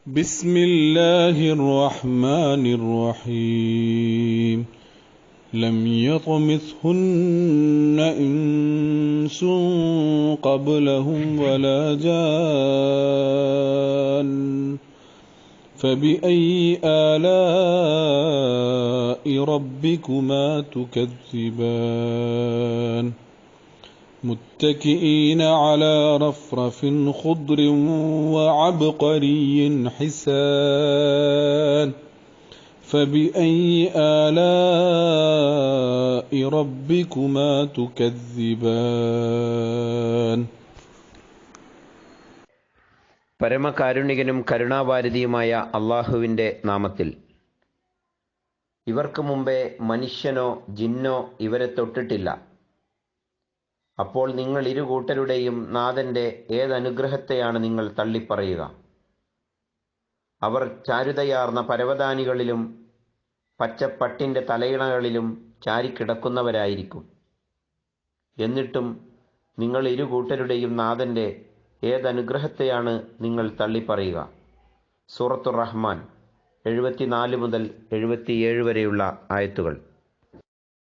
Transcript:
بسم الله الرحمن الرحيم لم يطمثهن إنس قبلهم ولا جان فبأي آلاء ربكما تكذبان متكئين على رفرف خضر وعبقري حسان فبأي آلاء ربكما تكذبان പരമകാരുണികനും കരുണാവാരിധിയുമായ അള്ളാഹുവിൻ്റെ നാമത്തിൽ. ഇവർക്ക് മുമ്പേ മനുഷ്യനോ ജിന്നോ ഇവരെ തൊട്ടിട്ടില്ല. അപ്പോൾ നിങ്ങൾ ഇരു കൂട്ടരുടെയും നാഥൻ്റെ ഏതനുഗ്രഹത്തെയാണ് നിങ്ങൾ തള്ളിപ്പറയുക? അവർ ചാരുതയാർന്ന പരവതാനികളിലും പച്ചപ്പട്ടിൻ്റെ തലയിണകളിലും ചാരിക്കിടക്കുന്നവരായിരിക്കും. എന്നിട്ടും നിങ്ങൾ ഇരു കൂട്ടരുടെയും നാഥൻ്റെ ഏതനുഗ്രഹത്തെയാണ് നിങ്ങൾ തള്ളിപ്പറയുക? സൂറത്തുർ റഹ്മാൻ 74 മുതൽ 77 വരെയുള്ള ആയത്തുകൾ.